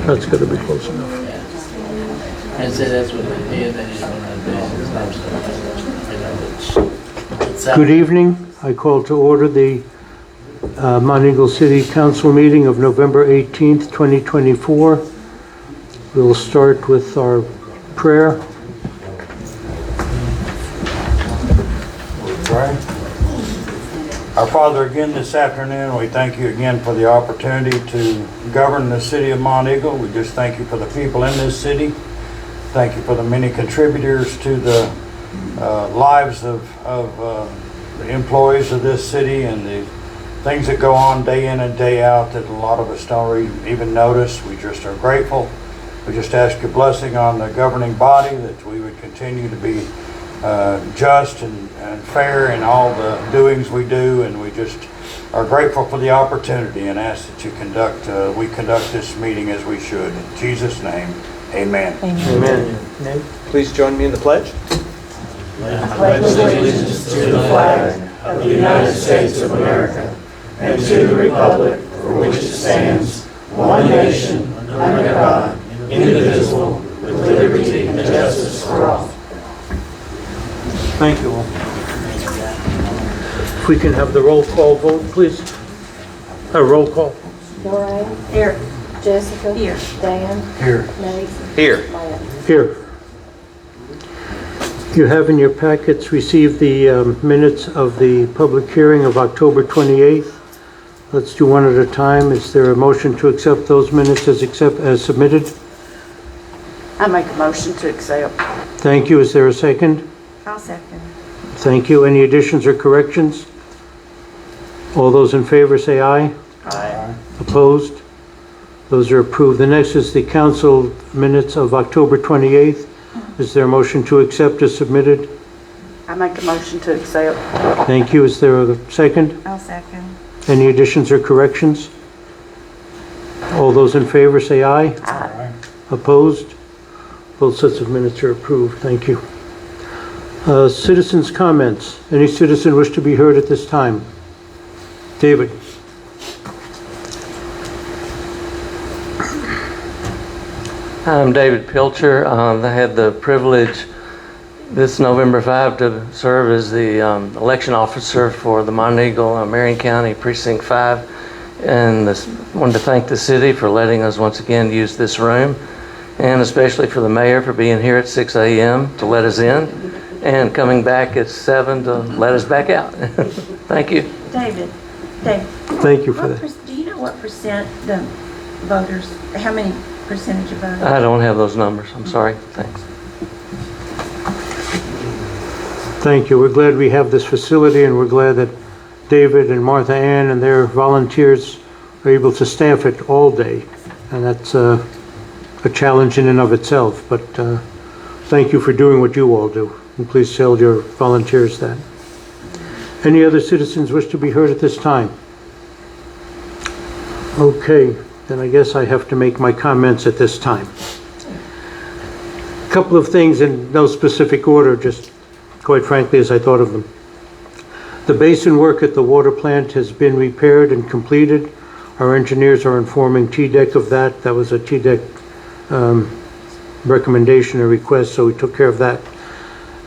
That's going to be close enough. And say that's what they did, they just want to do. Good evening. I call to order the Monteagle City Council meeting of November 18th, 2024. We'll start with our prayer. Our Father, again this afternoon, we thank you again for the opportunity to govern the city of Monteagle. We just thank you for the people in this city. Thank you for the many contributors to the lives of the employees of this city and the things that go on day in and day out that a lot of us don't even notice. We just are grateful. We just ask your blessing on the governing body, that we would continue to be just and fair in all the doings we do, and we just are grateful for the opportunity and ask that you we conduct this meeting as we should. In Jesus' name, amen. Amen. Please join me in the pledge. I pledge allegiance to the flag of the United States of America and to the republic for which it stands, one nation, under God, indivisible, with liberty and justice for all. Thank you all. If we can have the roll call vote, please. A roll call. Lorraine? Here. Jessica? Here. Dan? Here. Nate? Here. Lance? Here. You have in your packets received the minutes of the public hearing of October 28th. Let's do one at a time. Is there a motion to accept those minutes as submitted? I make a motion to accept. Thank you. Is there a second? I'll second. Thank you. Any additions or corrections? All those in favor say aye. Aye. Opposed? Those are approved. The next is the council minutes of October 28th. Is there a motion to accept as submitted? I make a motion to accept. Thank you. Is there a second? I'll second. Any additions or corrections? All those in favor say aye. Aye. Opposed? Both sets of minutes are approved. Thank you. Citizens' comments. Any citizen wish to be heard at this time? David. I'm David Pilcher. I had the privilege this November 5 to serve as the election officer for the Monteagle, Marion County Precinct 5. And wanted to thank the city for letting us once again use this room, and especially for the mayor for being here at 6 a.m. to let us in, and coming back at 7 to let us back out. Thank you. David, Thank you for that. do you know what percent the voters, how many percentage of voters? I don't have those numbers. I'm sorry. Thanks. Thank you. We're glad we have this facility, and we're glad that David and Martha Ann and their volunteers are able to staff it all day. And that's a challenge in and of itself. But thank you for doing what you all do. And please tell your volunteers that. Any other citizens wish to be heard at this time? Okay, then I guess I have to make my comments at this time. A couple of things in no specific order, just quite frankly as I thought of them. The basin work at the water plant has been repaired and completed. Our engineers are informing TDEC of that. That was a TDEC recommendation or request, so we took care of that.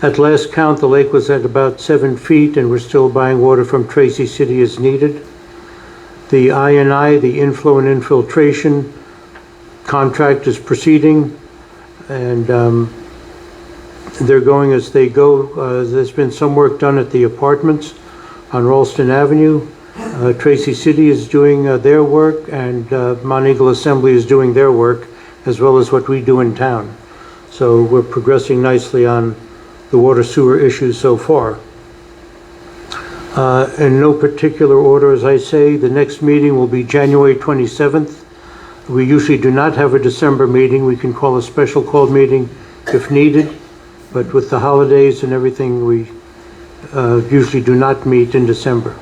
At last count, the lake was at about 7 feet, and we're still buying water from Tracy City as needed. The I&I, the inflow and infiltration contract, is proceeding, and they're going as they go. There's been some work done at the apartments on Ralston Avenue. Tracy City is doing their work, and Monteagle Assembly is doing their work, as well as what we do in town. So we're progressing nicely on the water sewer issues so far. In no particular order, as I say, the next meeting will be January 27th. We usually do not have a December meeting. We can call a special called meeting if needed, but with the holidays and everything, we usually do not meet in December.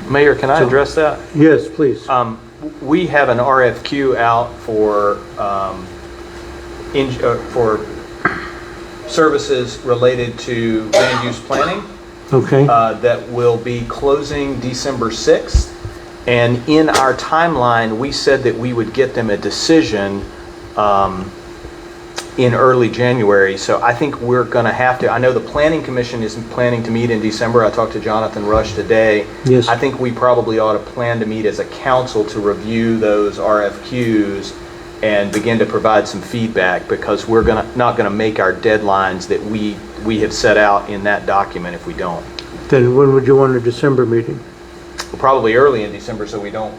Mayor, can I address that? Yes, please. We have an RFQ out for services related to land use planning. Okay. That will be closing December 6th. And in our timeline, we said that we would get them a decision in early January. So I think we're going to have to, I know the Planning Commission is planning to meet in December. I talked to Jonathan Rush today. Yes. I think we probably ought to plan to meet as a council to review those RFQs and begin to provide some feedback, because we're not going to make our deadlines that we have set out in that document if we don't. Then when would you want a December meeting? Probably early in December, so we don't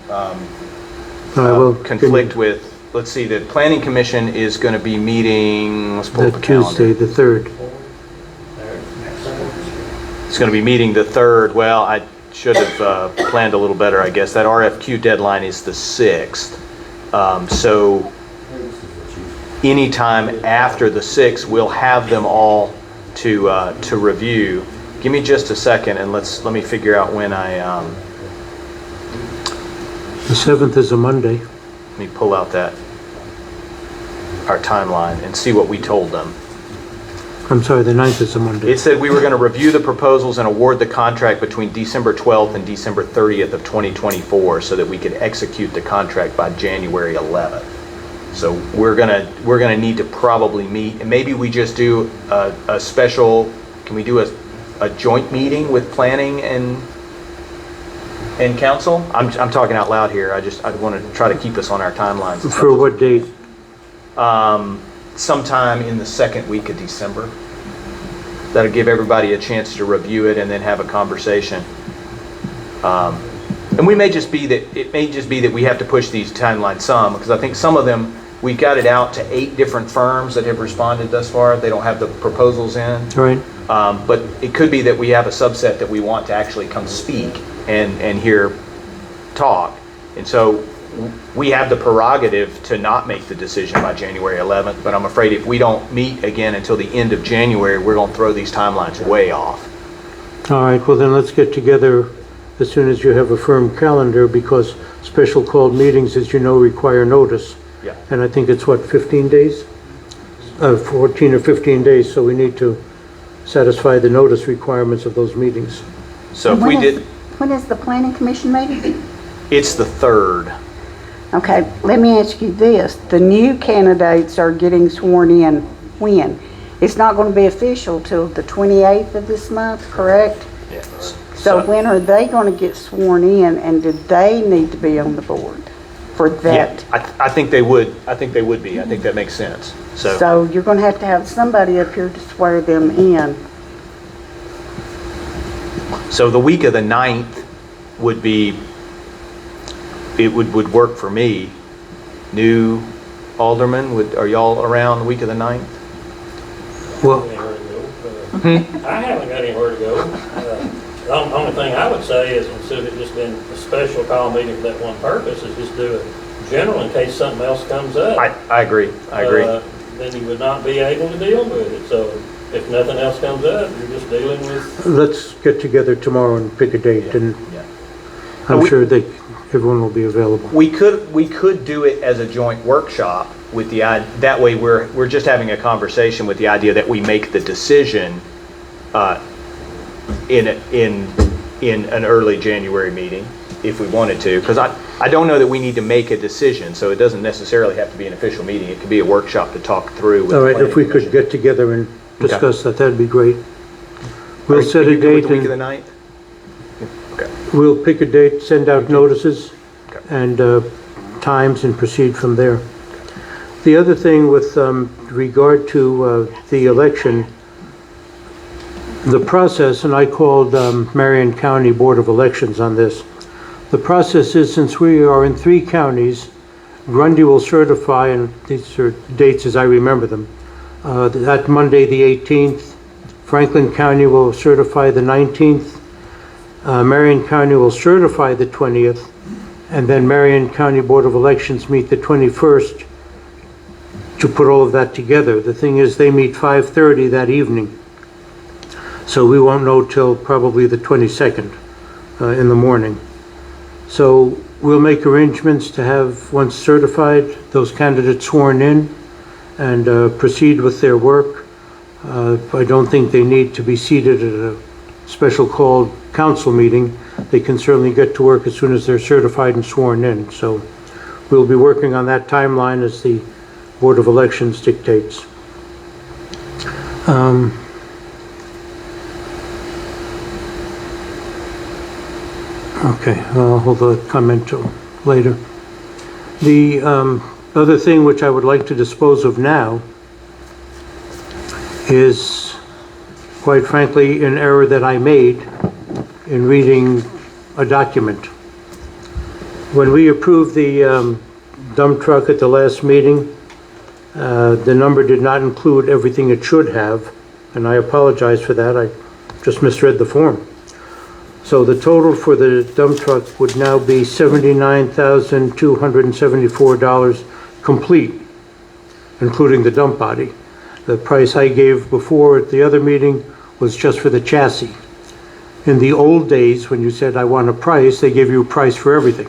conflict with, let's see, the Planning Commission is going to be meeting, let's pull up the That calendar. Tuesday, the 3rd. It's going to be meeting the 3rd. Well, I should have planned a little better, I guess. That RFQ deadline is the 6th. So anytime after the 6th, we'll have them all to review. Give me just a second, and let me figure out when The 7th is a Monday. let me pull out our timeline and see what we told them. I'm sorry, the 9th is a Monday. It said we were going to review the proposals and award the contract between December 12th and December 30th of 2024 so that we could execute the contract by January 11th. So we're gonna need to probably meet, and maybe we just do a special, can we do a joint meeting with planning and council? I'm talking out loud here. I want to try to keep us on our timelines. For what date? Sometime in the second week of December. That'll give everybody a chance to review it and then have a conversation. And it may just be that we have to push these timelines some, because I think some of them, we've got it out to 8 different firms that have responded thus far. They don't have the proposals in. Right. But it could be that we have a subset that we want to actually come speak and hear talk. And so we have the prerogative to not make the decision by January 11th, but I'm afraid if we don't meet again until the end of January, we're going to throw these timelines way off. All right, well then let's get together as soon as you have a firm calendar, because special called meetings, as you know, require notice. Yeah. And I think it's what, 15 days? 14 or 15 days, so we need to satisfy the notice requirements of those meetings. So if we did, When is the planning commission meeting? it's the 3rd. Okay, let me ask you this. The new candidates are getting sworn in when? It's not going to be official till the 28th of this month, correct? Yes. So when are they going to get sworn in, and do they need to be on the board for that? Yeah, I think they would. I think they would be. I think that makes sense. So you're going to have somebody up here to swear them in. So the week of the 9th would be, it would work for me. New alderman, are y'all around the week of the 9th? Well, I haven't got anywhere to go. The only thing I would say is, instead of it just being a special call meeting for that one purpose, is just do it general in case something else comes up. I agree. I agree. Then you would not be able to deal with it. So if nothing else comes up, you're just dealing with. let's get together tomorrow and pick a date, and Yeah. I'm sure that everyone will be available. We could do it as a joint workshop with that way we're just having a conversation with the idea that we make the decision in an early January meeting if we wanted to, because I don't know that we need to make a decision, so it doesn't necessarily have to be an official meeting. It could be a workshop to talk through with All the right, planning if we could commission. get together and discuss that, that'd be great. Are We'll you set a good with date the week of the and 9th? Okay. we'll pick a date, send out notices Okay. and times, and proceed from there. The other thing with regard to the election, the process, and I called Marion County Board of Elections on this. The process is, since we are in 3 counties, Grundy will certify, and these are dates as I remember them, that Monday the 18th, Franklin County will certify the 19th, Marion County will certify the 20th, and then Marion County Board of Elections meet the 21st to put all of that together. The thing is, they meet 5:30 that evening, so we won't know till probably the 22nd in the morning. So we'll make arrangements to have, once certified, those candidates sworn in and proceed with their work. I don't think they need to be seated at a special called council meeting. they can certainly get to work as soon as they're certified and sworn in. So we'll be working on that timeline as the Board of Elections dictates. Okay, I'll hold the comment till later. The other thing which I would like to dispose of now is, quite frankly, an error that I made in reading a document. When we approved the dump truck at the last meeting, the number did not include everything it should have, and I apologize for that. I just misread the form. So the total for the dump truck would now be $79,274 complete, including the dump body. The price I gave before at the other meeting was just for the chassis. In the old days, when you said, I want a price, they gave you a price for everything.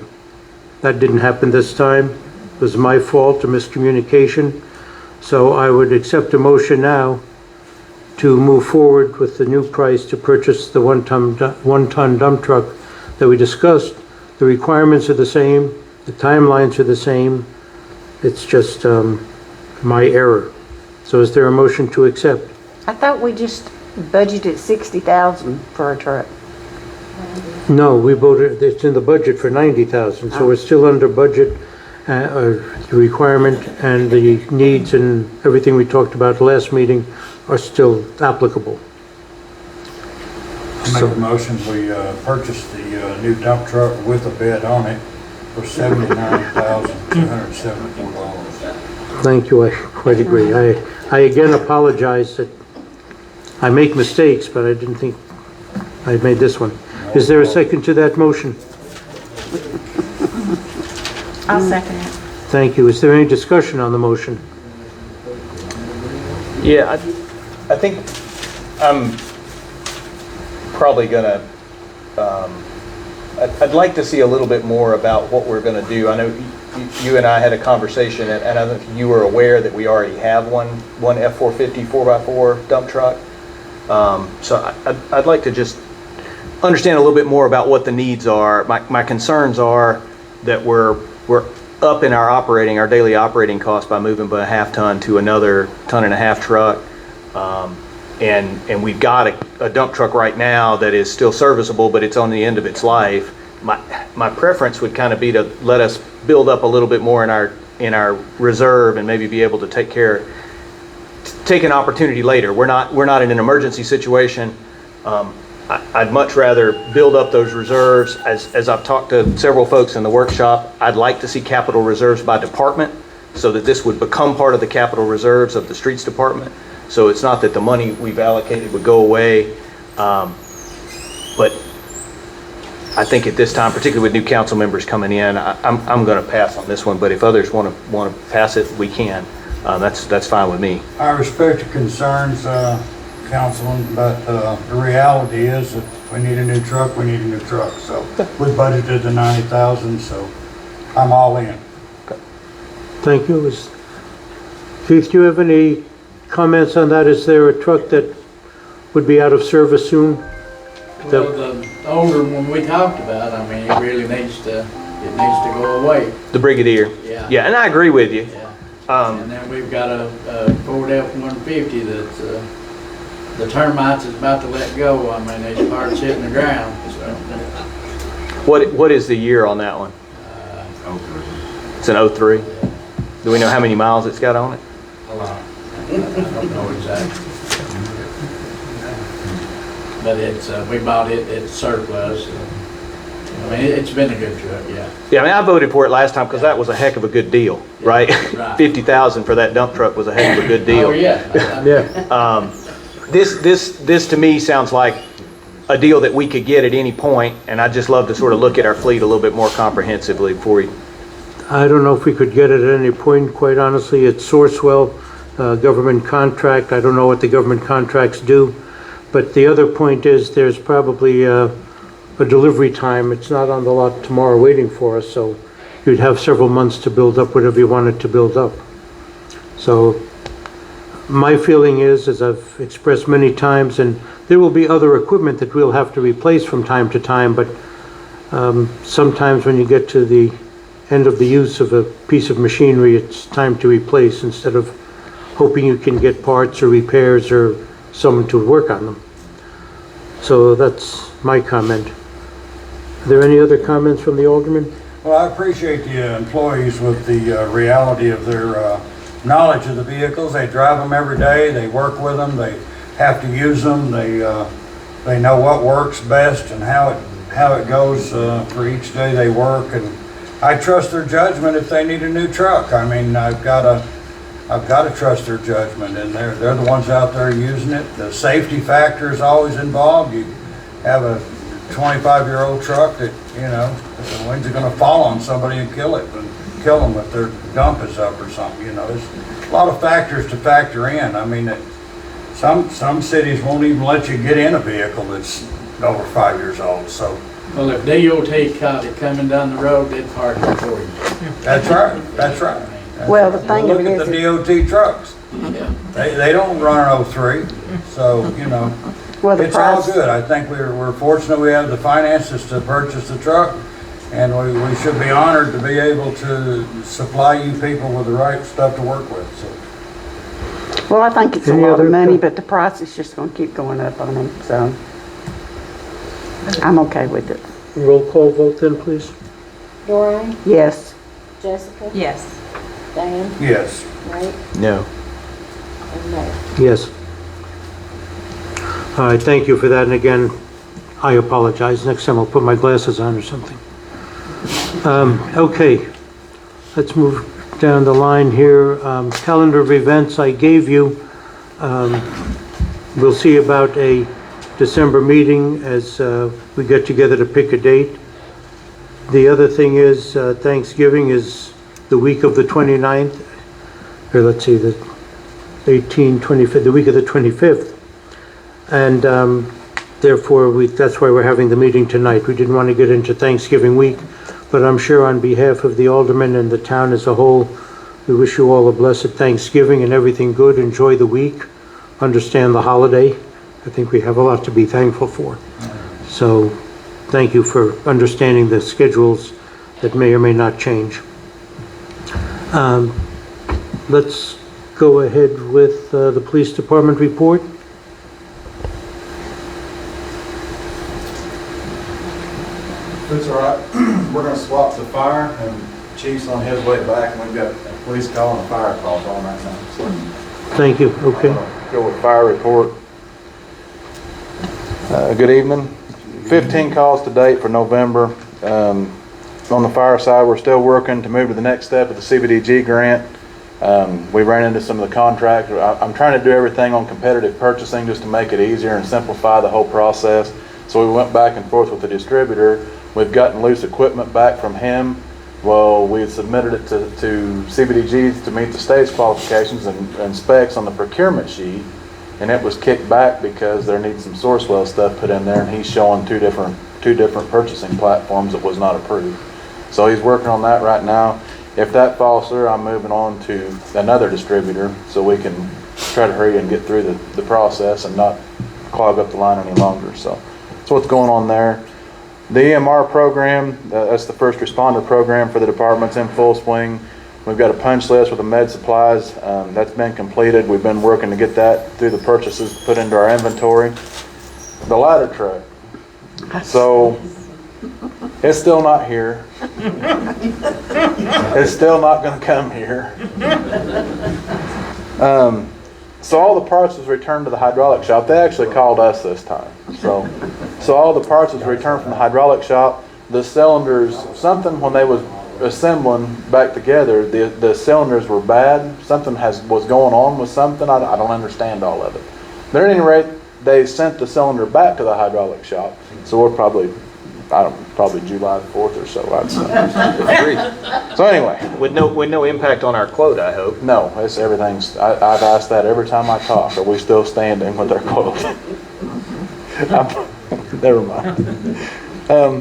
That didn't happen this time. It was my fault, a miscommunication. So I would accept a motion now to move forward with the new price to purchase the one-ton dump truck that we discussed. The requirements are the same, the timelines are the same. It's just my error. So is there a motion to accept? I thought we just budgeted $60,000 for a truck. No, we voted, it's in the budget for $90,000, so we're still under budget, the requirement and the needs and everything we talked about last meeting are still applicable. I make a motion, we purchase the new dump truck with a bed on it for $79,274. Thank you, I quite agree. I again apologize that I make mistakes, but I didn't think I made this one. Is there a second to that motion? I'll second it. Thank you. Is there any discussion on the motion? Yeah, I think I'm probably gonna, I'd like to see a little bit more about what we're gonna do. I know you and I had a conversation, and I think you were aware that we already have one F-450 4x4 dump truck. So I'd like to just understand a little bit more about what the needs are. My concerns are that we're up in our daily operating costs by moving by a half-ton to another ton-and-a-half truck. And we've got a dump truck right now that is still serviceable, but it's on the end of its life. My preference would kind of be to let us build up a little bit more in our reserve and maybe be able to take an opportunity later. We're not in an emergency situation. I'd much rather build up those reserves. As I've talked to several folks in the workshop, I'd like to see capital reserves by department so that this would become part of the capital reserves of the streets department. So it's not that the money we've allocated would go away. But I think at this time, particularly with new council members coming in, I'm going to pass on this one. But if others want to pass it, we can. That's fine with me. I respect your concerns, Councilman, but the reality is that we need a new truck, we need a new truck. So we budgeted the $90,000, so I'm all in. Thank you. Keith, do you have any comments on that? Is there a truck that would be out of service soon? Well, the older one we talked about, I mean, it really needs to go away. The Brigadier. Yeah. Yeah, and I agree with you. Yeah. And then we've got a Ford F-150 that's the termites is about to let go. I mean, they start hitting the ground. So. What is the year on that one? It's an 03. Yeah. Do we know how many miles it's got on it? A lot. I don't know exactly. But it's we bought it at surplus. I mean, it's been a good truck, yeah. Yeah, I mean, I voted for it last time because that was a heck of a good deal, right? Right. 50,000 for that dump truck was a heck of a good deal. Oh, yeah. Yeah. This to me sounds like a deal that we could get at any point, and I'd just love to sort of look at our fleet a little bit more comprehensively before we. I don't know if we could get it at any point, quite honestly. It's Sourcewell, government contract. I don't know what the government contracts do. But the other point is there's probably a delivery time. It's not on the lot tomorrow waiting for us, so you'd have several months to build up whatever you wanted to build up. So my feeling is, as I've expressed many times, and there will be other equipment that we'll have to replace from time to time, but Sometimes when you get to the end of the use of a piece of machinery, it's time to replace instead of hoping you can get parts or repairs or someone to work on them. So that's my comment. Are there any other comments from the alderman? Well, I appreciate the employees with the reality of their knowledge of the vehicles. They drive them every day, they work with them, they have to use them, they know what works best and how it goes for each day they work, and I trust their judgment if they need a new truck. I mean, I've got to trust their judgment, and they're the ones out there using it. The safety factor is always involved. You have a 25-year-old truck that, you know, the winds are going to fall on somebody and kill them if their dump is up or something. You know, there's a lot of factors to factor in. I mean, some cities won't even let you get in a vehicle that's over 5 years old. So, Well, if DOT caught it coming down the road, they'd park it for you. that's right. That's right. Well, the thing Look of it at is, the DOT trucks. Yeah. They don't run an 03, so, you know, well, the it's all price, good. I think we're fortunate we have the finances to purchase the truck, and we should be honored to be able to supply you people with the right stuff to work with, so. well, I think it's a Any lot other of money, com- but the price is just gonna keep going up on them, so I'm okay with it. Roll call vote then, please. Doreen, Yes. Jessica, Yes. Dan, Yes. Nate, No. and Mayor. Yes. All right, thank you for that, and again, I apologize. Next time I'll put my glasses on or something. Okay, let's move down the line here. Calendar of events I gave you. We'll see about a December meeting as we get together to pick a date. The other thing is Thanksgiving is the week of the 29th, or let's see, the 18th, 25th, the week of the 25th. And therefore, that's why we're having the meeting tonight. We didn't want to get into Thanksgiving week, but I'm sure on behalf of the aldermen and the town as a whole, we wish you all a blessed Thanksgiving and everything good. Enjoy the week. Understand the holiday. I think we have a lot to be thankful for. So thank you for understanding the schedules that may or may not change. Let's go ahead with the police department report. That's all right. We're gonna swap the fire, and Chief's on his way back, and we've got a police call and a fire call going right now. So, Thank you. Okay. go with fire report. Good evening. 15 calls to date for November. On the fire side, we're still working to move to the next step of the CBDG grant. We ran into some of the contractors. I'm trying to do everything on competitive purchasing just to make it easier and simplify the whole process. So we went back and forth with the distributor. We've gotten loose equipment back from him. Well, we had submitted it to CBDG to meet the state's qualifications and specs on the procurement sheet, and it was kicked back because there needs some Sourcewell stuff put in there, and he's showing two different purchasing platforms that was not approved. So he's working on that right now. If that falls through, I'm moving on to another distributor so we can try to hurry and get through the process and not clog up the line any longer. So that's what's going on there. The EMR program, that's the first responder program for the department's in full swing. We've got a punch list with the med supplies. That's been completed. We've been working to get that through the purchases put into our inventory. The ladder truck. So it's still not here. It's still not going to come here. So all the parts was returned to the hydraulic shop. They actually called us this time. So all the parts was returned from the hydraulic shop. The cylinders, something when they was assembling back together, the cylinders were bad. Something was going on with something. I don't understand all of it. But at any rate, they sent the cylinder back to the hydraulic shop. So we're probably July 4th or so, I'd say. So anyway. With no impact on our quote, I hope. No, it's everything's, I've asked that every time I talk. Are we still standing with our quote? Never mind.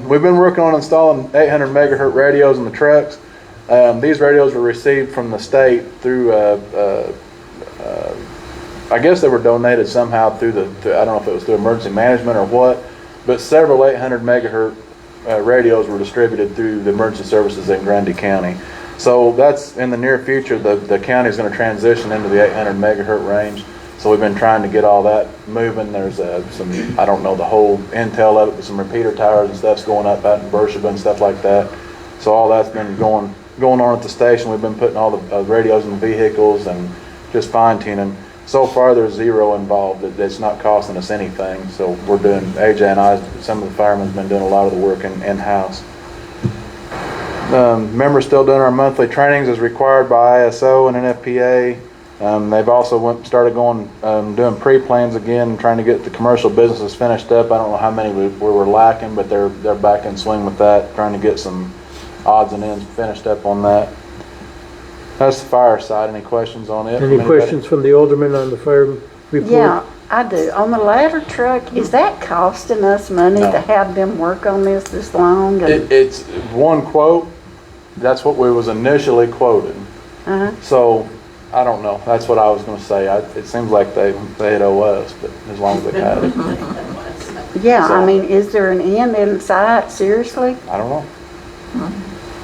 We've been working on installing 800 megahertz radios in the trucks. These radios were received from the state through, I guess they were donated somehow through I don't know if it was through emergency management or what, but several 800 megahertz radios were distributed through the emergency services in Grundy County. So that's in the near future, the county is going to transition into the 800 megahertz range. So we've been trying to get all that moving. There's some, I don't know the whole intel of it, but some repeater towers and stuff's going up out in Beersheba and stuff like that. So all that's been going on at the station. We've been putting all the radios in the vehicles and just fine tuning. So far there's zero involved. It's not costing us anything. So we're doing, AJ and I, some of the firemen have been doing a lot of the work in-house. Members still doing our monthly trainings as required by ISO and NFPA. They've also started going doing pre-plans again, trying to get the commercial businesses finished up. I don't know how many we were lacking, but they're back in swing with that, trying to get some odds and ends finished up on that. That's the fire side. Any questions on it? Any questions from the alderman on the fire report? Yeah, I do. On the ladder truck, is that costing us money No. to have them work on this long? And, It's one quote. That's what we was initially quoted. So I don't know. That's what I was going to say. It seems like they had owe us, but as long as they had it. yeah, So- I mean, is there an end in sight? Seriously? I don't know.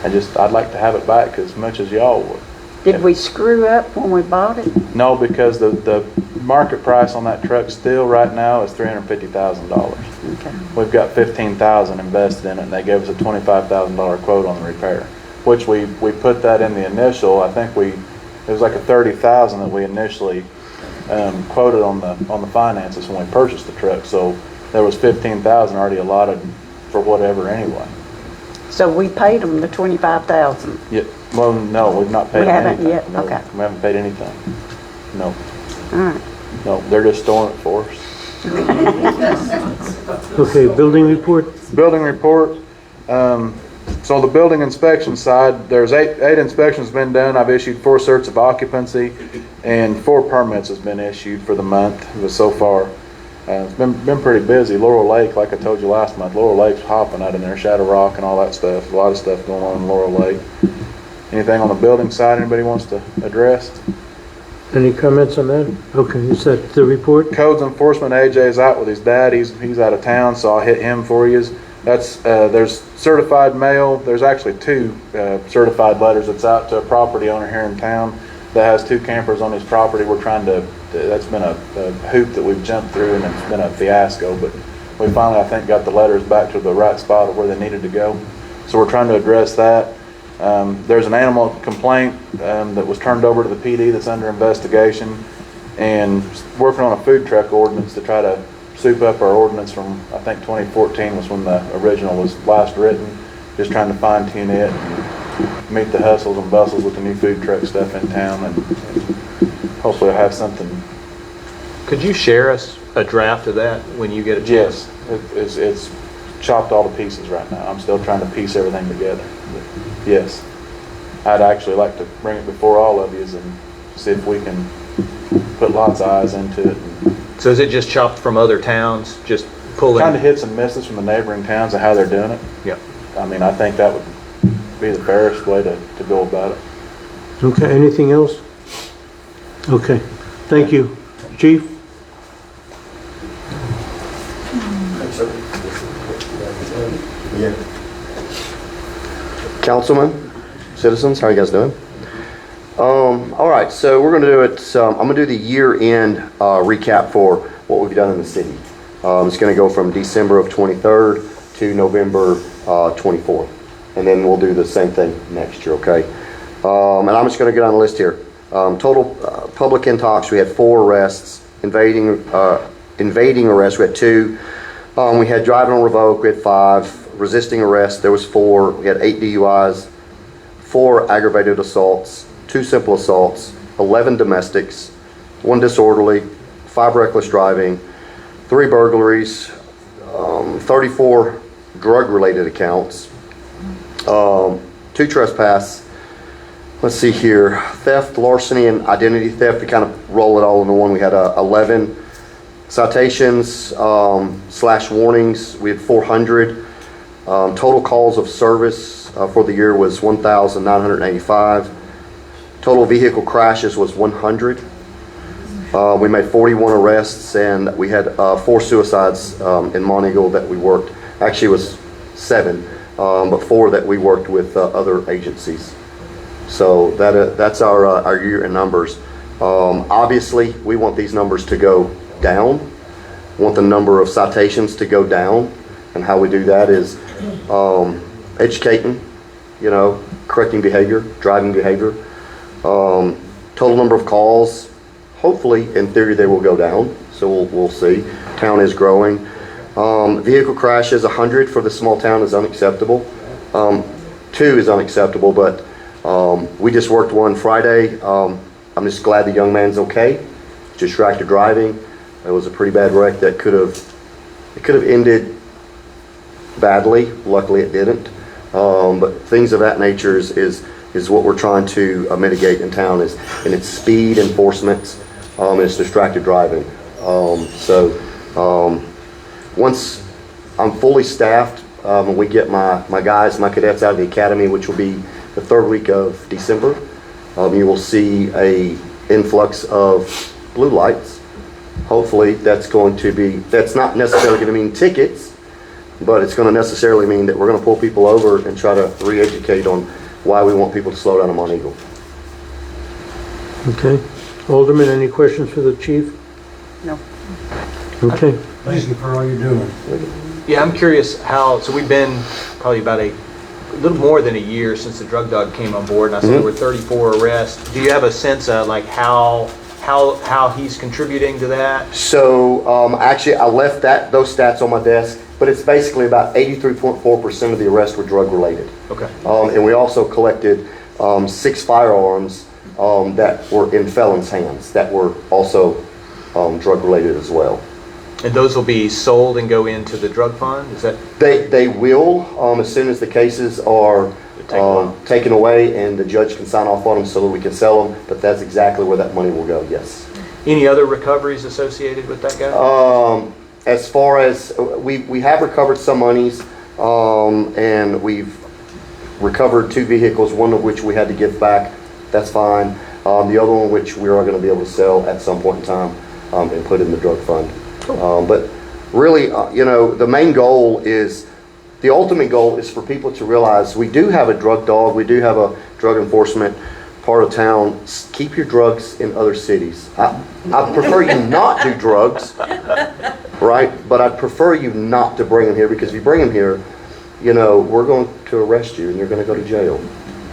I'd like to have it back as much as y'all would. Did we screw up when we bought it? No, because the market price on that truck still right now is $350,000. Okay. We've got $15,000 invested in it, and they gave us a $25,000 quote on the repair, which we put that in the initial. I think it was like a $30,000 that we initially quoted on the finances when we purchased the truck. So there was $15,000 already allotted for whatever anyway. So we paid them the $25,000. Yeah. Well, no, we've not paid We haven't anything. yet? No, Okay. we haven't paid anything. No, All right. no, they're just storing it for us. Okay, building report? Building report. So the building inspection side, there's eight inspections been done. I've issued 4 certs of occupancy, and 4 permits has been issued for the month. So far, it's been pretty busy. Laurel Lake, like I told you last month, Laurel Lake's hopping out in there, Shadow Rock and all that stuff. A lot of stuff going on in Laurel Lake. Anything on the building side anybody wants to address? Any comments on that? Okay, is that the report? Codes enforcement, AJ's out with his dad. He's out of town, so I'll hit him for you. That's there's certified mail. There's actually 2 certified letters that's out to a property owner here in town that has 2 campers on his property. We're trying to. That's been a hoop that we've jumped through, and it's been a fiasco. But we finally, I think, got the letters back to the right spot of where they needed to go. So we're trying to address that. There's an animal complaint that was turned over to the PD that's under investigation, and working on a food truck ordinance to try to soup up our ordinance from, I think 2014 was when the original was last written. Just trying to fine tune it and meet the hustles and bustles with the new food truck stuff in town, and hopefully I'll have something. Could you share us a draft of that when you get a chance? Yes, it's chopped all to pieces right now. I'm still trying to piece everything together. But yes, I'd actually like to bring it before all of you and see if we can put lots of eyes into it. So is it just chopped from other towns, just pulling? Kind of hits and misses from the neighboring towns of how they're doing it. Yeah. I mean, I think that would be the fairest way to go about it. Okay, anything else? Okay, thank you. Chief? Councilman, citizens, how are you guys doing? All right, so we're going to do it. I'm going to do the year-end recap for what we've done in the city. It's going to go from December of 23rd to November 24th, and then we'll do the same thing next year. Okay, and I'm just going to get on the list here. Total public intox, we had 4 arrests. Invading arrests, we had 2. We had driving on revoke, we had 5. Resisting arrest, there was 4. We had 8 DUIs, 4 aggravated assaults, 2 simple assaults, 11 domestics, 1 disorderly, 5 reckless driving, 3 burglaries, 34 drug-related accounts, 2 trespass. Let's see here, theft, larceny, and identity theft. We kind of roll it all into one. We had 11 citations / warnings. We had 400. Total calls of service for the year was 1,985. Total vehicle crashes was 100. We made 41 arrests, and we had 4 suicides in Monteagle that we worked. Actually, it was 7, but 4 that we worked with other agencies. So that's our year-end numbers. Obviously, we want these numbers to go down. Want the number of citations to go down, and how we do that is educating, correcting behavior, driving behavior. Total number of calls, hopefully, in theory, they will go down. So we'll see. Town is growing. Vehicle crashes, 100 for the small town is unacceptable. 2 is unacceptable, but we just worked one Friday. I'm just glad the young man's okay. Distracted driving. It was a pretty bad wreck that could have ended badly. Luckily, it didn't. But things of that nature is what we're trying to mitigate in town, and it's speed enforcement, and it's distracted driving. Once I'm fully staffed, and we get my cadets out of the academy, which will be the 3rd week of December, you will see a influx of blue lights. Hopefully that's not necessarily going to mean tickets, but it's going to necessarily mean that we're going to pull people over and try to re-educate on why we want people to slow down on Monteagle. Okay. Alderman, any questions for the chief? No. Okay. Thank you for all you're doing. Yeah, I'm curious so we've been probably about a little more than a year since the drug dog came on board, and I said there were 34 arrests. Do you have a sense of like how he's contributing to that? So actually, I left those stats on my desk, but it's basically about 83.4% of the arrests were drug related. Okay. And we also collected 6 firearms that were in felons' hands that were also drug related as well. And those will be sold and go into the drug fund? Is that? They will, as soon as the cases are taken away and the judge can sign off on them so that we can sell them, but that's exactly where that money will go, yes. Any other recoveries associated with that guy? As far as, we have recovered some monies, and we've recovered 2 vehicles, one of which we had to give back. That's fine. The other one which we are going to be able to sell at some point in time and put in the drug fund. Cool. But really, the main goal is, the ultimate goal is for people to realize we do have a drug dog, we do have a drug enforcement part of town. Keep your drugs in other cities. I prefer you not do drugs, right? But I'd prefer you not to bring them here, because if you bring them here, we're going to arrest you and you're going to go to jail.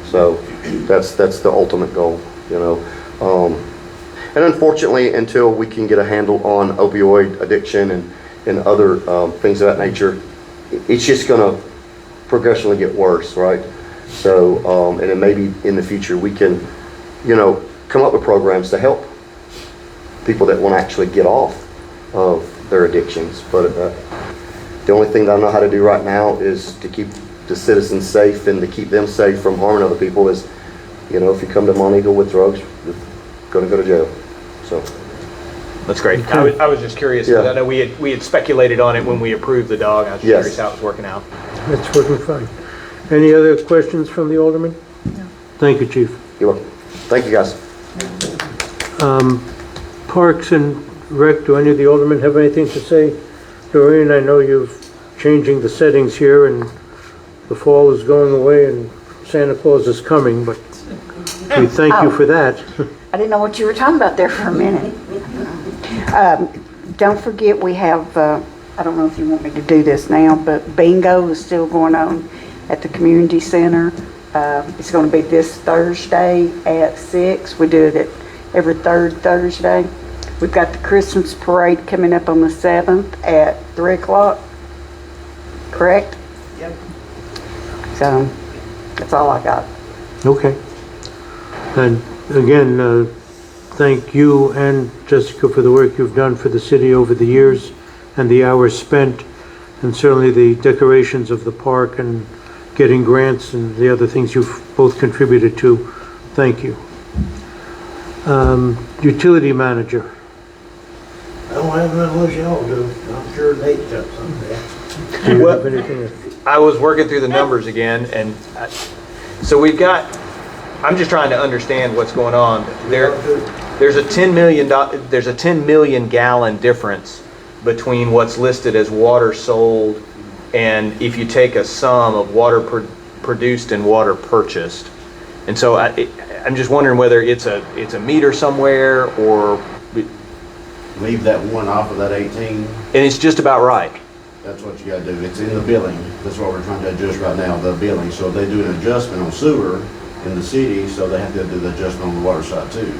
So that's the ultimate goal, And unfortunately, until we can get a handle on opioid addiction and other things of that nature, it's just going to progressively get worse, right? So, and then maybe in the future we can, come up with programs to help people that want to actually get off of their addictions. But the only thing that I know how to do right now is to keep the citizens safe and to keep them safe from harming other people. Is, if you come to Monteagle with drugs, you're going to go to jail. So. That's great. I was just curious, because I know we had speculated on it when we approved the dog. I was curious how it was working out. That's working fine. Any other questions from the alderman? No. Thank you, Chief. You're welcome. Thank you, guys. Parks and Rec, do any of the aldermen have anything to say? Doreen, I know you're changing the settings here, and the fall is going away and Santa Claus is coming, but we thank you for that. I didn't know what you were talking about there for a minute. Don't forget, we have, I don't know if you want me to do this now, but bingo is still going on at the community center. It's going to be this Thursday at 6. We do it every 3rd Thursday. We've got the Christmas parade coming up on the 7th at 3 o'clock. Correct? Yep. So, that's all I got. Okay. And again, thank you and Jessica for the work you've done for the city over the years and the hours spent, and certainly the decorations of the park and getting grants and the other things you've both contributed to. Thank you. Utility manager. I don't have none unless y'all do. I'm sure Nate's got something. Do you have anything? I was working through the numbers again, and so we've got, I'm just trying to understand what's going on. There's a 10 million gallon difference between what's listed as water sold and if you take a sum of water produced and water purchased. And so I'm just wondering whether it's a meter somewhere or, Leave that one off of that 18. and it's just about right. That's what you gotta do. It's in the billing. That's what we're trying to adjust right now, the billing. So if they do an adjustment on sewer in the city, so they have to do the adjustment on the water side too.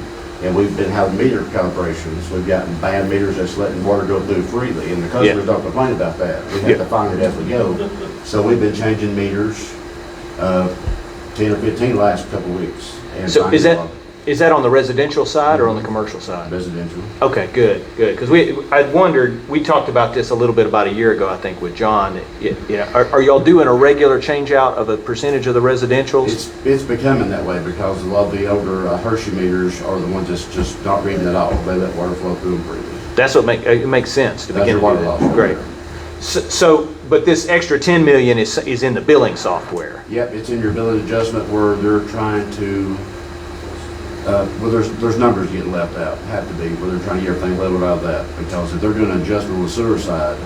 And we've been having meter calibrations. We've gotten bad meters that's letting water go through freely, and the customers don't complain about that. We have to find it as we go. So we've been changing meters, 10 or 15 last couple of weeks. And So finding is that on the residential side or on the commercial side? residential. Okay, good. Because I wondered, we talked about this a little bit about a year ago, I think, with John. Are y'all doing a regular change out of a percentage of the residentials? It's becoming that way because a lot of the older Hershey meters are the ones that's just not reading at all. They let water flow through them freely. That's what it makes sense to That's begin your with. water loss. Great. So, but this extra 10 million is in the billing software. Yep, it's in your billing adjustment where they're trying to, well, there's numbers getting left out, have to be, where they're trying to get everything leveled out of that. Because if they're doing an adjustment on the sewer side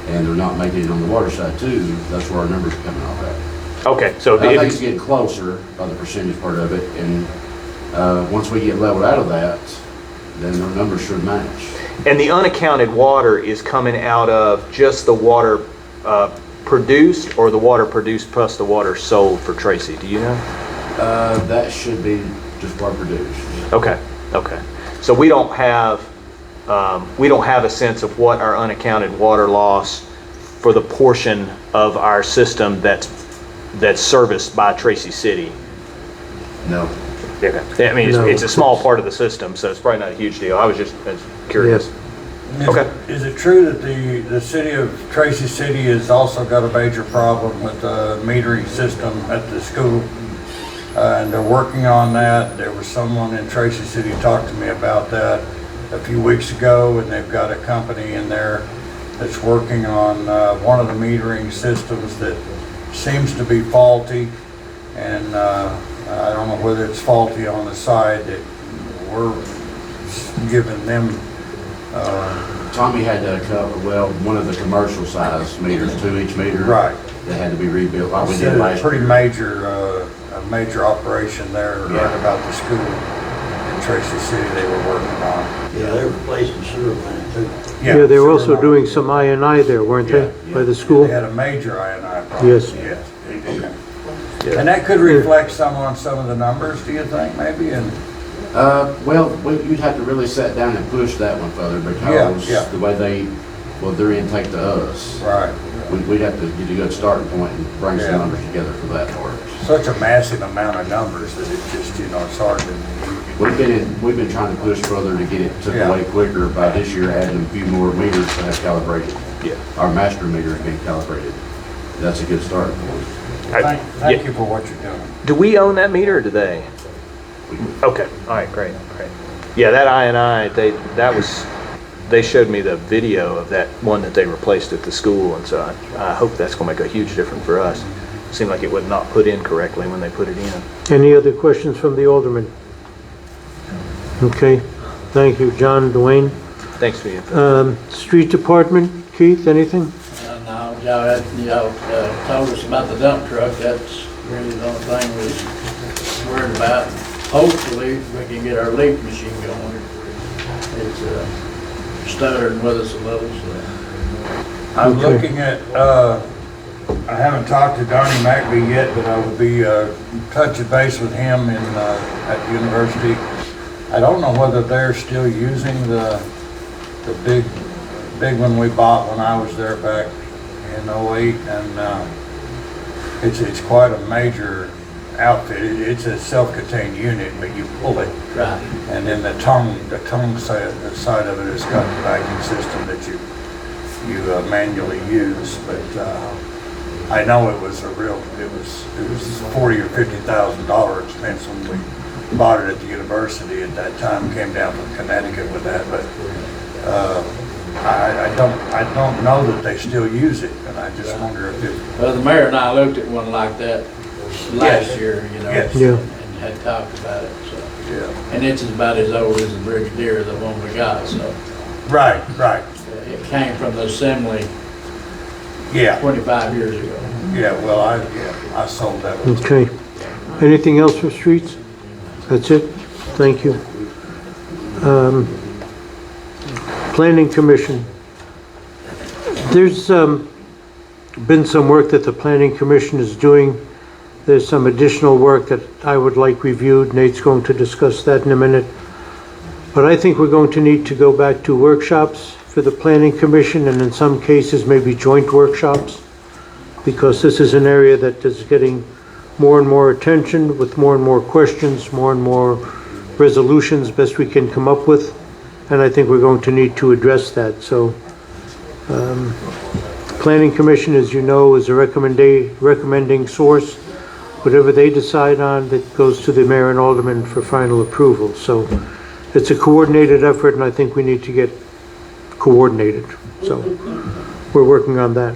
and they're not making it on the water side too, that's where our numbers are coming off at. Okay, so I think it's getting closer by the percentage part of it, and once we get leveled out of that, then our numbers should match. and the unaccounted water is coming out of just the water produced, or the water produced plus the water sold for Tracy? Do you know? That should be just water produced. Okay. So we don't have a sense of what our unaccounted water loss for the portion of our system that's serviced by Tracy City. No. Okay. I mean, No. it's a small part of the system, so it's probably not a huge deal. I was curious. Okay. Is it true that the city of Tracy City has also got a major problem with the metering system at the school? And they're working on that. There was someone in Tracy City who talked to me about that a few weeks ago, and they've got a company in there that's working on one of the metering systems that seems to be faulty. And I don't know whether it's faulty on the side that we're giving them. Tommy had to cover, well, one of the commercial size meters, 2 each meter. Right. That had to be rebuilt like we It's did a last pretty year. major operation there, right about the school in Tracy City they were working on. Yeah, they're replacing sewer line too. Yeah, they were also sewer doing line. some I&I there, weren't they, by the school? They had a major I&I problem. Yes. Okay. And that could reflect some on some of the numbers, do you think, maybe? And Well, you'd have to really sit down and push that one further because Yeah. the way their intake to us, right. we'd have to get a good starting point and bring Yeah. some numbers together for that part. Such a massive amount of numbers that it just, it's hard to. We've been trying to push further to get it took Yeah. away quicker by this year adding a few more meters to have calibrated. Yeah. Our master meter is being calibrated. That's a good starting point. Thank you for what you're doing. Do we own that meter or do they? Okay. All right. Great. Yeah, that I&I, they showed me the video of that one that they replaced at the school, and so I hope that's going to make a huge difference for us. It seemed like it was not put in correctly when they put it in. Any other questions from the alderman? Okay, thank you. John, Dwayne? Thanks for the info. Street Department, Keith, anything? No, y'all told us about the dump truck. That's really the only thing we was worried about. Hopefully, we can get our leaf machine going. It's stuttering with us a little, so. I'm Okay. looking at, I haven't talked to Donnie McBee yet, but I will be touching base with him at the university. I don't know whether they're still using the big one we bought when I was there back in '08, and it's quite a major outfit. It's a self-contained unit, but you pull it. Right. And then the tongue side of it has got the vacuum system that you manually use. But I know it was $40,000 or $50,000 expense when we bought it at the university at that time. Came down from Connecticut with that, but I don't know that they still use it, and I just wonder if it. Well, the mayor and I looked at one like that last year, Yes. Yeah. and had talked about it, so. Yeah. And it's about as old as the Brigadier, the one we got, so. Right. It came from the assembly Yeah, 25 years ago. yeah, well, I sold that one. Okay. Anything else for streets? That's it? Thank you. Planning Commission. There's been some work that the Planning Commission is doing. There's some additional work that I would like reviewed. Nate's going to discuss that in a minute. But I think we're going to need to go back to workshops for the Planning Commission, and in some cases, maybe joint workshops, because this is an area that is getting more and more attention with more and more questions, more and more resolutions best we can come up with. And I think we're going to need to address that. So Planning Commission, as you know, is a recommending source. Whatever they decide on, that goes to the mayor and alderman for final approval. So it's a coordinated effort, and I think we need to get coordinated. So we're working on that.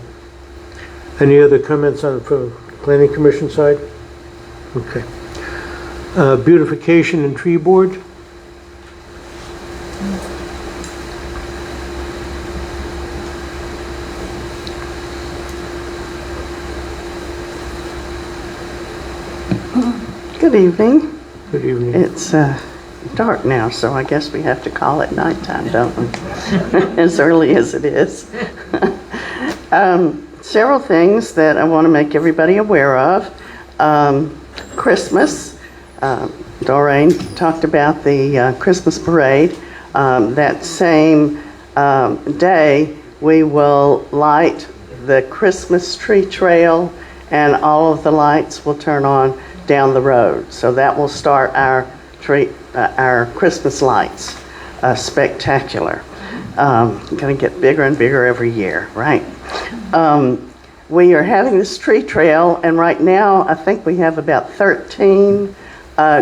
Any other comments on the Planning Commission side? Okay. Beautification and Tree Board. Good evening. Good evening. It's dark now, so I guess we have to call it nighttime, don't we? As early as it is. Several things that I want to make everybody aware of. Christmas. Doreen talked about the Christmas parade. That same day, we will light the Christmas tree trail, and all of the lights will turn on down the road. So that will start our Christmas lights. Spectacular. Going to get bigger and bigger every year, right? We are having this tree trail, and right now I think we have about 13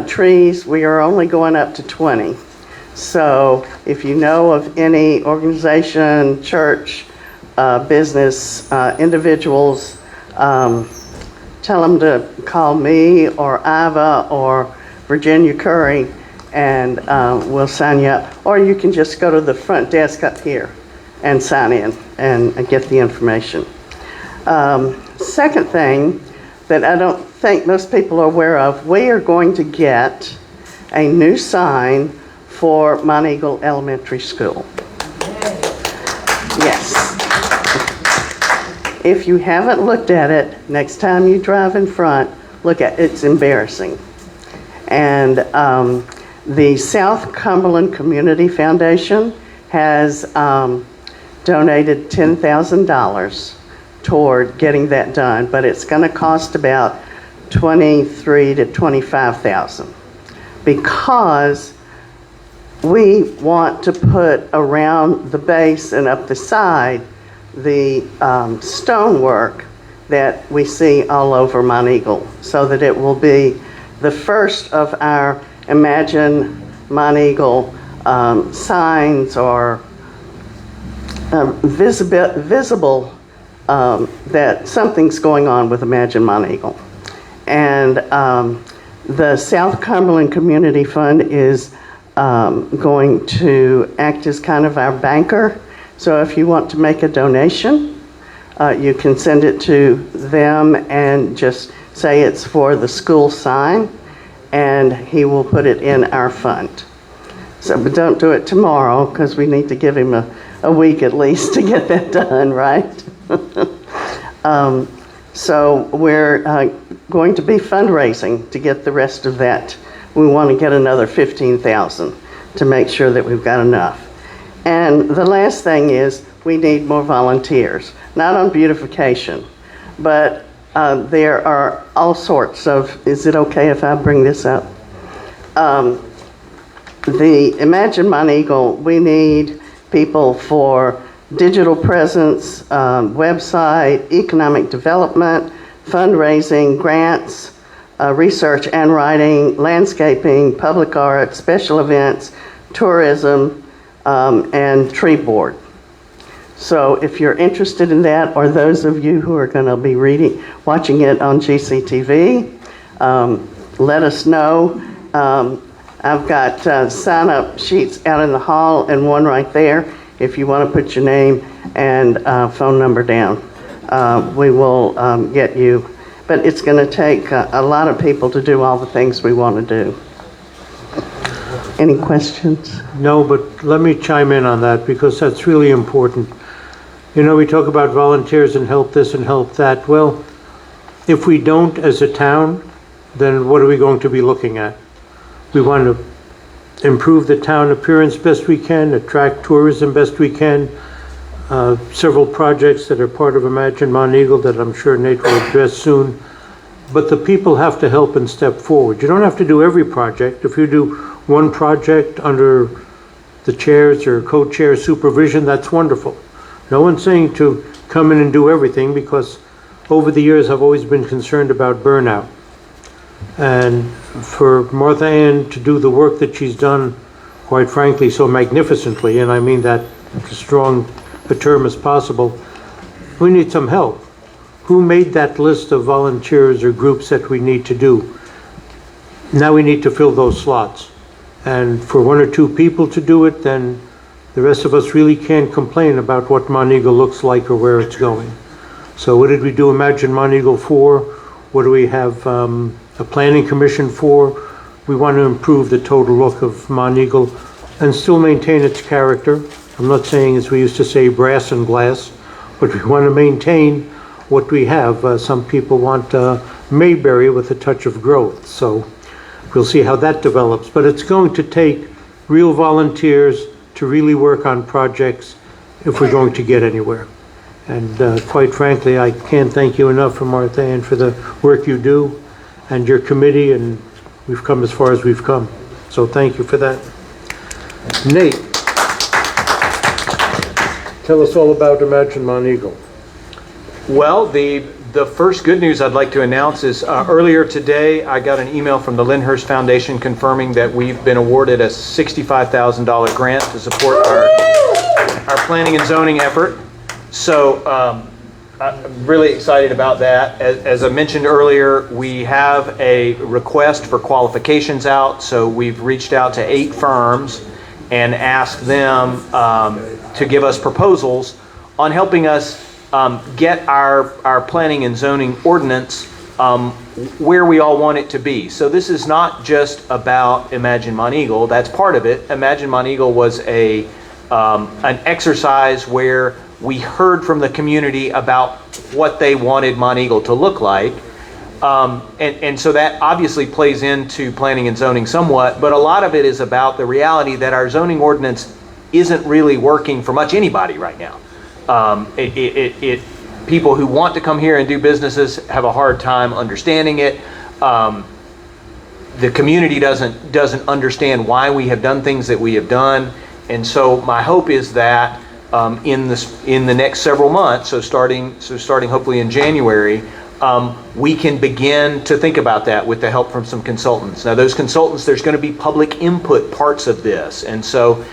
trees. We are only going up to 20. So if you know of any organization, church, business, individuals, tell them to call me or Iva or Virginia Curry, and we'll sign you up. Or you can just go to the front desk up here and sign in and get the information. Second thing that I don't think most people are aware of, we are going to get a new sign for Monteagle Elementary School. Yes. If you haven't looked at it, next time you drive in front, look at it. It's embarrassing. And the South Cumberland Community Foundation has donated $10,000 toward getting that done, but it's going to cost about $23,000 to $25,000, because we want to put around the base and up the side the stonework that we see all over Monteagle, so that it will be the first of our Imagine Monteagle signs, or visible that something's going on with Imagine Monteagle. And the South Cumberland Community Fund is going to act as kind of our banker. So if you want to make a donation, you can send it to them and just say it's for the school sign, and he will put it in our fund. So, but don't do it tomorrow, because we need to give him a week at least to get that done, right? So we're going to be fundraising to get the rest of that. We want to get another $15,000 to make sure that we've got enough. And the last thing is, we need more volunteers, not on beautification, but there are all sorts of, is it okay if I bring this up? The Imagine Monteagle, we need people for digital presence, website, economic development, fundraising, grants, research and writing, landscaping, public art, special events, tourism, and tree board. So if you're interested in that, or those of you who are going to be watching it on GCTV, let us know. I've got sign-up sheets out in the hall and one right there if you want to put your name and phone number down. we will get you. But it's going to take a lot of people to do all the things we want to do. Any questions? No, but let me chime in on that because that's really important. You know, we talk about volunteers and help this and help that. Well, if we don't as a town, then what are we going to be looking at? We want to improve the town appearance best we can, attract tourism best we can. Several projects that are part of Imagine Monteagle that I'm sure Nate will address soon. But the people have to help and step forward. You don't have to do every project. If you do one project under the chairs or co-chair supervision, that's wonderful. No one's saying to come in and do everything because over the years I've always been concerned about burnout. And for Martha Ann to do the work that she's done, quite frankly, so magnificently, and I mean that as strong a term as possible, we need some help. Who made that list of volunteers or groups that we need to do? Now we need to fill those slots. And for one or two people to do it, then the rest of us really can't complain about what Monteagle looks like or where it's going. So what did we do Imagine Monteagle for? What do we have a planning commission for? We want to improve the total look of Monteagle and still maintain its character. I'm not saying, as we used to say, brass and glass, but we want to maintain what we have. Some people want Mayberry with a touch of growth. So we'll see how that develops. But it's going to take real volunteers to really work on projects if we're going to get anywhere. And quite frankly, I can't thank you enough for Martha Ann for the work you do and your committee, and we've come as far as we've come. So thank you for that. Nate, tell us all about Imagine Monteagle. Well, the first good news I'd like to announce is earlier today I got an email from the Lyndhurst Foundation confirming that we've been awarded a $65,000 grant to support our planning and zoning effort. So I'm really excited about that. As I mentioned earlier, we have a request for qualifications out, so we've reached out to 8 firms and asked them to give us proposals on helping us get our planning and zoning ordinance where we all want it to be. So this is not just about Imagine Monteagle. That's part of it. Imagine Monteagle was an exercise where we heard from the community about what they wanted Monteagle to look like. And so that obviously plays into planning and zoning somewhat, but a lot of it is about the reality that our zoning ordinance isn't really working for much anybody right now. People who want to come here and do businesses have a hard time understanding it. The community doesn't understand why we have done things that we have done. And so my hope is that in the next several months, so starting hopefully in January, we can begin to think about that with the help from some consultants. Now those consultants, there's going to be public input parts of this. And so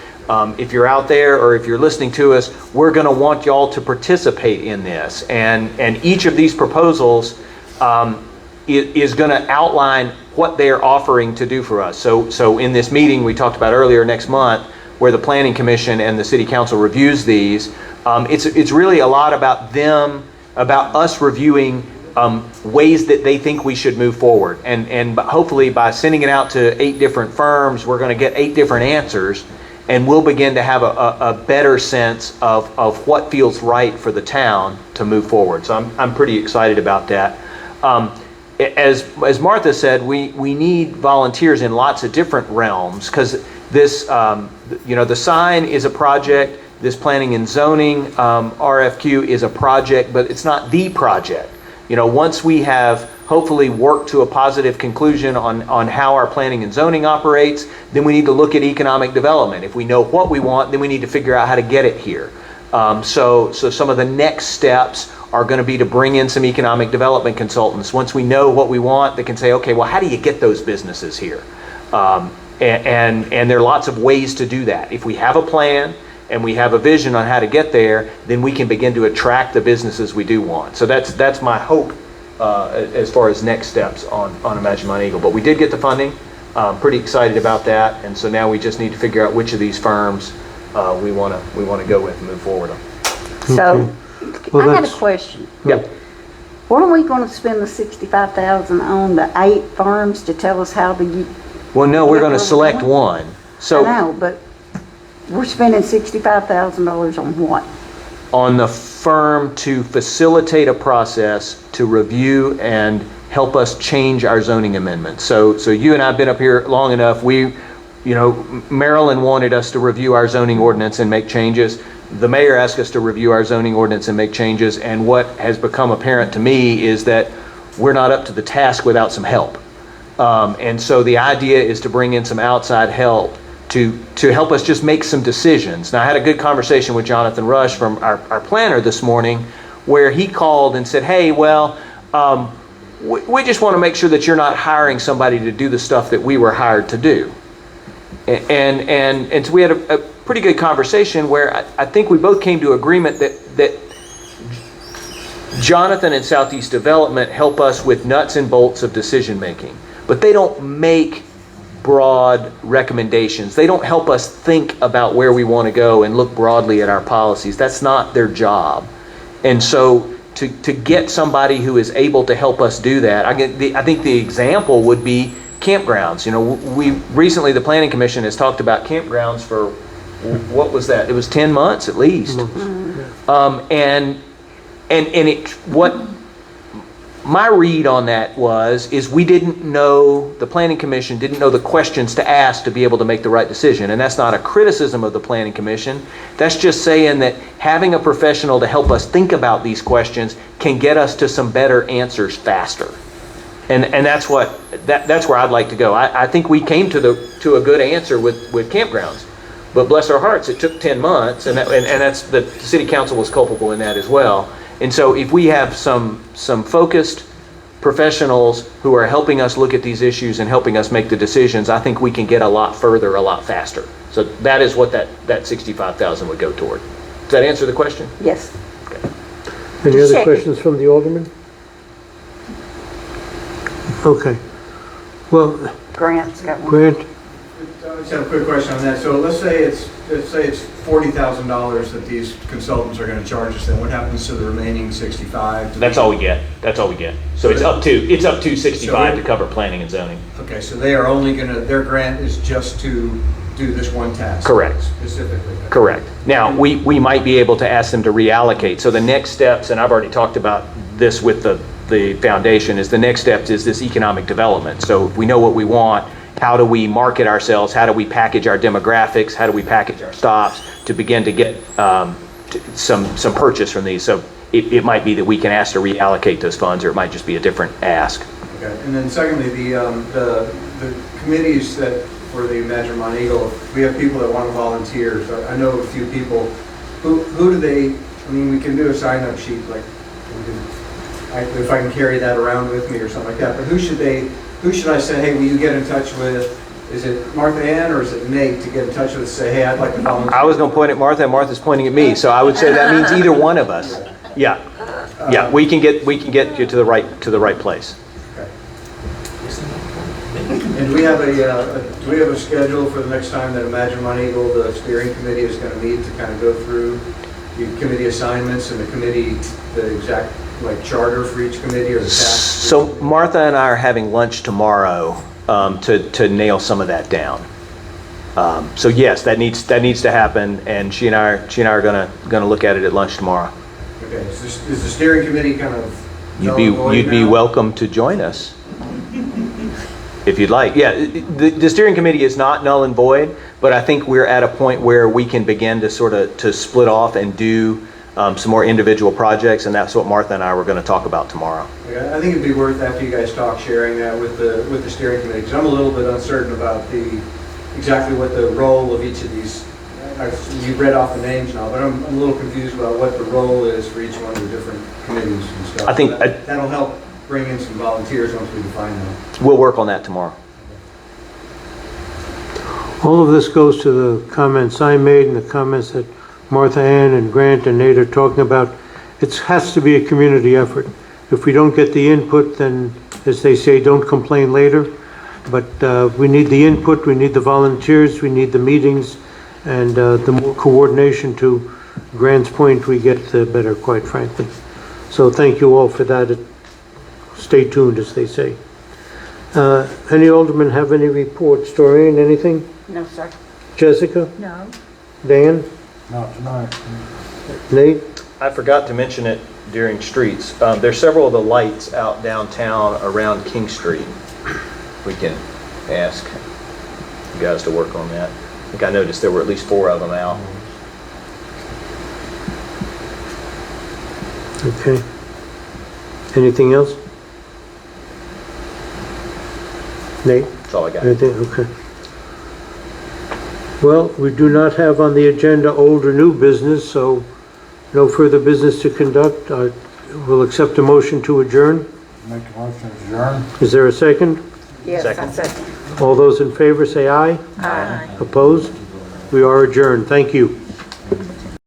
if you're out there or if you're listening to us, we're going to want y'all to participate in this. And each of these proposals is going to outline what they're offering to do for us. So in this meeting we talked about earlier next month, where the Planning Commission and the City Council reviews these, it's really a lot about us reviewing ways that they think we should move forward. And hopefully by sending it out to 8 different firms, we're going to get 8 different answers, and we'll begin to have a better sense of what feels right for the town to move forward. So I'm pretty excited about that. As Martha said, we need volunteers in lots of different realms, because this, the sign is a project, this planning and zoning RFQ is a project, but it's not the project. Once we have hopefully worked to a positive conclusion on how our planning and zoning operates, then we need to look at economic development. If we know what we want, then we need to figure out how to get it here. So some of the next steps are going to be to bring in some economic development consultants. Once we know what we want, they can say, okay, well, how do you get those businesses here? And there are lots of ways to do that. If we have a plan and we have a vision on how to get there, then we can begin to attract the businesses we do want. So that's my hope as far as next steps on Imagine Monteagle. But we did get the funding. Pretty excited about that. And so now we just need to figure out which of these firms we want to go with and move forward on. So Well, I got a that's- question. Yeah. What are we gonna spend the 65,000 on, the 8 firms to tell us how to, Well, no, we're going to select one. I So know, but we're spending $65,000 on what? on the firm to facilitate a process to review and help us change our zoning amendments. So you and I have been up here long enough. Maryland wanted us to review our zoning ordinance and make changes. The mayor asked us to review our zoning ordinance and make changes. And what has become apparent to me is that we're not up to the task without some help. And so the idea is to bring in some outside help to help us just make some decisions. Now, I had a good conversation with Jonathan Rush from our planner this morning, where he called and said, hey, well, we just want to make sure that you're not hiring somebody to do the stuff that we were hired to do. And so we had a pretty good conversation where I think we both came to agreement that Jonathan and Southeast Development help us with nuts and bolts of decision making, but they don't make broad recommendations. They don't help us think about where we want to go and look broadly at our policies. That's not their job. And so to get somebody who is able to help us do that, I think the example would be campgrounds. We recently, the Planning Commission has talked about campgrounds for, what was that? It was 10 months at least. What my read on that is we didn't know, the Planning Commission didn't know the questions to ask to be able to make the right decision. And that's not a criticism of the Planning Commission. That's just saying that having a professional to help us think about these questions can get us to some better answers faster. And that's where I'd like to go. I think we came to a good answer with campgrounds. But bless our hearts, it took 10 months, and that's the city council was culpable in that as well. And so if we have some focused professionals who are helping us look at these issues and helping us make the decisions, I think we can get a lot further, a lot faster. So that is what that 65,000 would go toward. Does that answer the question? Yes. Any Just other checking. questions from the Alderman? Okay. Well, Grant's got one. Grant, I just have a quick question on that. So let's say it's $40,000 that these consultants are going to charge us. Then what happens to the remaining 65? That's all we get. So it's up to 65 to cover planning and zoning. Okay, so they are only going to, their grant is just to do this one task? Correct. Specifically? Correct. Now, we might be able to ask them to reallocate. So the next steps, and I've already talked about this with the foundation, is the next steps is this economic development. So if we know what we want, how do we market ourselves? How do we package our demographics? How do we package our stops to begin to get some purchase from these? So it might be that we can ask to reallocate those funds, or it might just be a different ask. Okay, and then secondly, the committees that, for the Imagine Monteagle, we have people that want to volunteer. So I know a few people. Who do they, I mean, we can do a sign-up sheet, like, if I can carry that around with me or something like that, but who should I say, hey, will you get in touch with? Is it Martha Ann or is it Nate to get in touch with and say, hey, I'd like to volunteer? I was going to point at Martha, and Martha's pointing at me, so I would say that means either one of us. Yeah, we can get you to the right place. Okay. And do we have a schedule for the next time that Imagine Monteagle, the steering committee, is going to meet to kind of go through the committee assignments and the exact charter for each committee or the task? So Martha and I are having lunch tomorrow to nail some of that down. So yes, that needs to happen, and she and I are gonna look at it at lunch tomorrow. Okay, is the steering committee kind of You'd be welcome to join us if you'd like. Yeah, the steering committee is not null and void, but I think we're at a point where we can begin to split off and do some more individual projects, and that's what Martha and I were going to talk about tomorrow. Okay, I think it'd be worth, after you guys talk, sharing that with the steering committee, because I'm a little bit uncertain about exactly what the role of each of these. You read off the names now, but I'm a little confused about what the role is for each one of the different committees and stuff. I think that'll help bring in some volunteers once we define them. We'll work on that tomorrow. all of this goes to the comments I made and the comments that Martha Ann and Grant and Nate are talking about. It has to be a community effort. If we don't get the input, then, as they say, don't complain later. But we need the input, we need the volunteers, we need the meetings, and the more coordination to grants point we get, the better, quite frankly. So thank you all for that. Stay tuned, as they say. Any aldermen have any reports? Doreen, anything? No, sir. Jessica? No. Dan? Not tonight. Nate? I forgot to mention it during streets. There's several of the lights out downtown around King Street. We can ask you guys to work on that. I think I noticed there were at least 4 of them out. Okay. Anything else? Nate? That's all I got. Anything? Okay. Well, we do not have on the agenda old or new business, so no further business to conduct. We'll accept a motion to adjourn. Make a motion to adjourn. Is there a second? Yes, I Second. second. All those in favor say aye. Aye. Opposed? We are adjourned. Thank you.